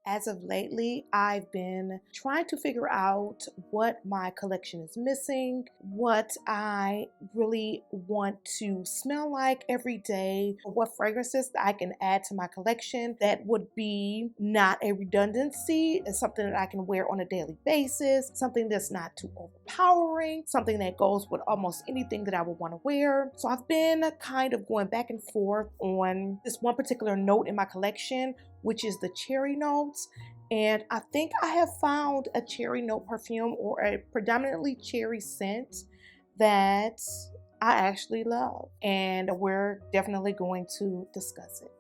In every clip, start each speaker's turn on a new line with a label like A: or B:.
A: As of lately, I've been trying to figure out what my collection is missing, what I really want to smell like every day, what fragrances that I can add to my collection that would be not a redundancy, and something that I can wear on a daily basis, something that's not too overpowering, something that goes with almost anything that I would want to wear. So I've been kind of going back and forth on this one particular note in my collection, which is the cherry notes. And I think I have found a cherry note perfume, or a predominantly cherry scent, that I actually love. And we're definitely going to discuss it.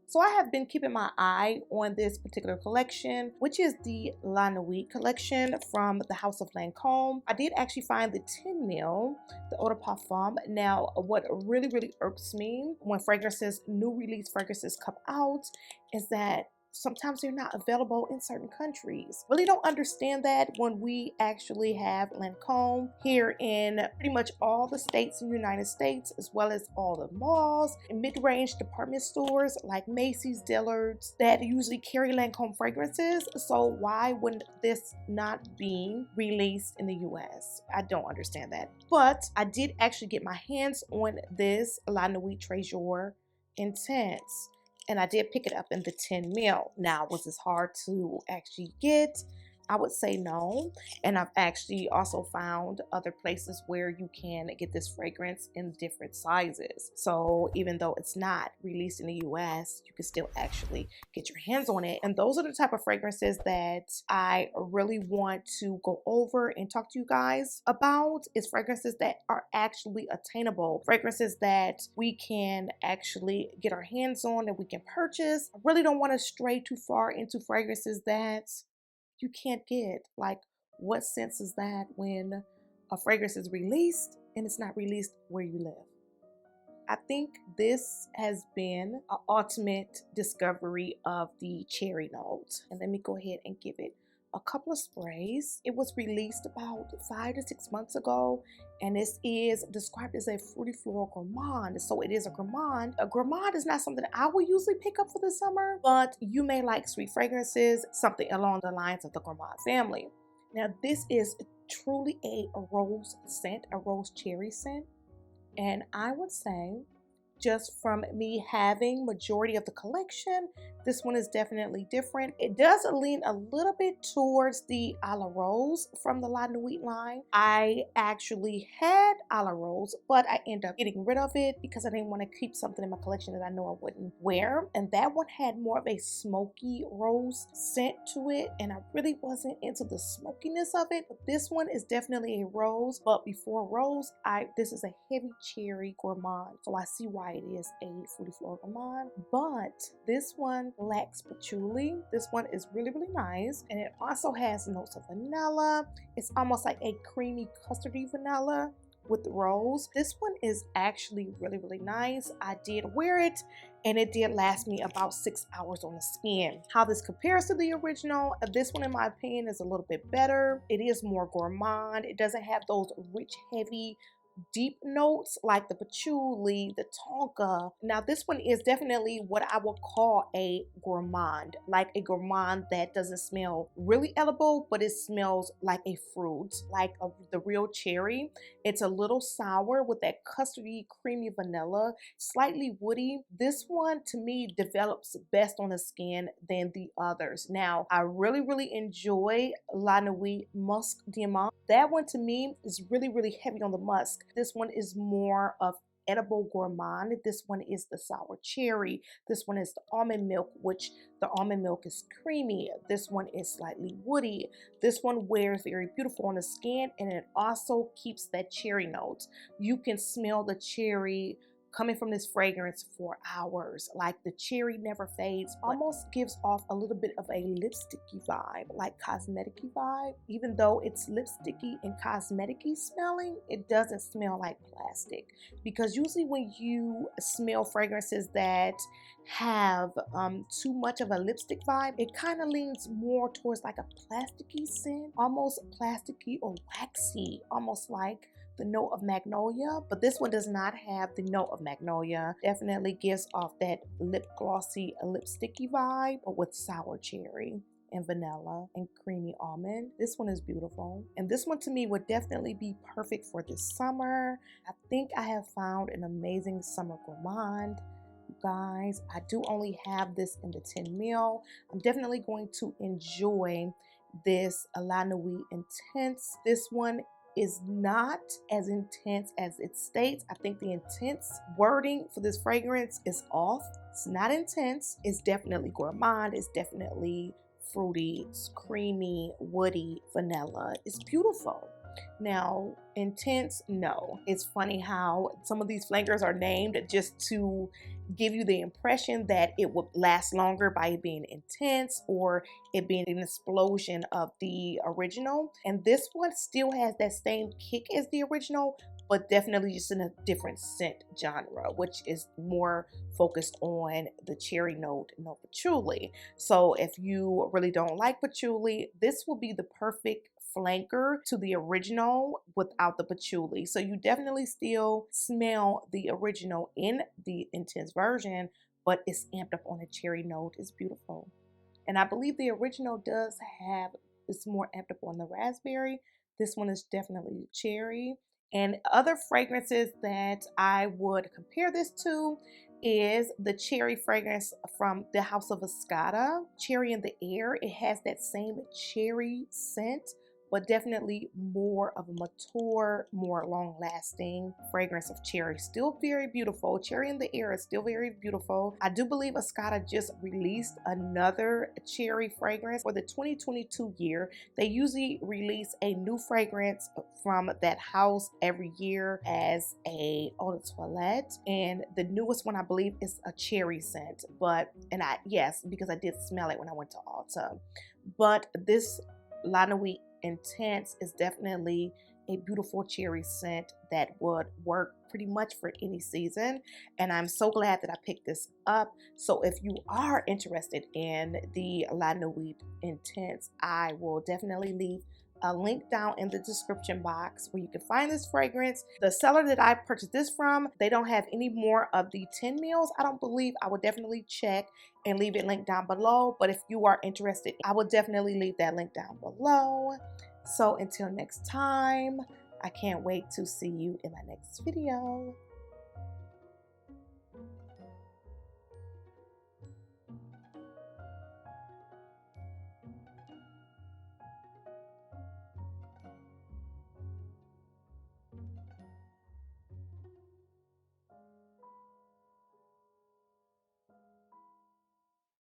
A: So I have been keeping my eye on this particular collection, which is the La Nuit collection from the House of Lancome. I did actually find the 10 mil, the Eau de Parfum. Now, what really irks me when fragrances, new release fragrances come out, is that sometimes they're not available in certain countries. Really don't understand that when we actually have Lancome here in pretty much all the states in the United States, as well as all the malls and mid-range department stores like Macy's, Dillard's, that usually carry Lancome fragrances. So why wouldn't this not be released in the US? I don't understand that. But I did actually get my hands on this La Nuit Tresor Intense, and I did pick it up in the 10 mil. Now, was this hard to actually get? I would say no. And I've actually also found other places where you can get this fragrance in different sizes. So even though it's not released in the US, you can still actually get your hands on it. And those are the type of fragrances that I really want to go over and talk to you guys about, is fragrances that are actually attainable, fragrances that we can actually get our hands on, that we can purchase. I really don't want to stray too far into fragrances that you can't get. Like, what sense is that when a fragrance is released and it's not released where you live? I think this has been an ultimate discovery of the cherry note. And let me go ahead and give it a couple of sprays. It was released about 5 to 6 months ago, and this is described as a fruity floral gourmand. So it is a gourmand. A gourmand is not something that I would usually pick up for the summer, but you may like sweet fragrances, something along the lines of the gourmand family. Now, this is truly a rose scent, a rose cherry scent. And I would say, just from me having majority of the collection, this one is definitely different. It does lean a little bit towards the a la rose from the La Nuit line. I actually had a la rose, but I ended up getting rid of it because I didn't want to keep something in my collection that I know I wouldn't wear. And that one had more of a smoky rose scent to it, and I really wasn't into the smokiness of it. But this one is definitely a rose, but before rose, this is a heavy cherry gourmand. So I see why it is a fruity floral gourmand, but this one lacks patchouli. This one is really nice, and it also has notes of vanilla. It's almost like a creamy custardy vanilla with rose. This one is actually really nice. I did wear it, and it did last me about 6 hours on the skin. How this compares to the original, this one in my opinion is a little bit better. It is more gourmand. It doesn't have those rich, heavy, deep notes like the patchouli, the tonka. Now this one is definitely what I would call a gourmand, like a gourmand that doesn't smell really edible, but it smells like a fruit, like the real cherry. It's a little sour with that custardy, creamy vanilla, slightly woody. This one to me develops best on the skin than the others. Now I really enjoy La Nuit Musk Diamant. That one to me is really heavy on the musk. This one is more of edible gourmand. This one is the sour cherry. This one is the almond milk, which the almond milk is creamy. This one is slightly woody. This one wears very beautiful on the skin, and it also keeps that cherry note. You can smell the cherry coming from this fragrance for hours. Like, the cherry never fades. Almost gives off a little bit of a lipsticky vibe, like cosmeticy vibe. Even though it's lipsticky and cosmeticy smelling, it doesn't smell like plastic. Because usually when you smell fragrances that have too much of a lipstick vibe, it kind of leans more towards like a plasticky scent, almost plasticky or waxy, almost like the note of magnolia, but this one does not have the note of magnolia. Definitely gives off that lip glossy, lipsticky vibe, but with sour cherry and vanilla and creamy almond. This one is beautiful. And this one to me would definitely be perfect for this summer. I think I have found an amazing summer gourmand. Guys, I do only have this in the 10 ml. I'm definitely going to enjoy this La Nuit Intense. This one is not as intense as it states. I think the intense wording for this fragrance is off. It's not intense. It's definitely gourmand. It's definitely fruity, it's creamy, woody, vanilla. It's beautiful. Now, intense, no. It's funny how some of these flankers are named just to give you the impression that it would last longer by it being intense or it being an explosion of the original. And this one still has that same kick as the original, but definitely just in a different scent genre, which is more focused on the cherry note, no patchouli. So if you really don't like patchouli, this will be the perfect flanker to the original without the patchouli. So you definitely still smell the original in the intense version, but it's amped up on a cherry note. It's beautiful. And I believe the original does have, it's more amped up on the raspberry. This one is definitely cherry. And other fragrances that I would compare this to is the cherry fragrance from the House of ESCADA, Cherry in the Air. It has that same cherry scent, but definitely more of a mature, more long-lasting fragrance of cherry. Still very beautiful. Cherry in the Air is still very beautiful. I do believe ESCADA just released another cherry fragrance for the 2022 year. They usually release a new fragrance from that house every year as a eau de toilette, and the newest one I believe is a cherry scent. Yes, because I did smell it when I went to Ulta. But this La Nuit Intense is definitely a beautiful cherry scent that would work pretty much for any season, and I'm so glad that I picked this up. So if you are interested in the La Nuit Intense, I will definitely leave a link down in the description box where you can find this fragrance. The seller that I purchased this from, they don't have any more of the 10 mils, I don't believe. I would definitely check and leave it linked down below. But if you are interested, I will definitely leave that link down below. So until next time, I can't wait to see you in my next video.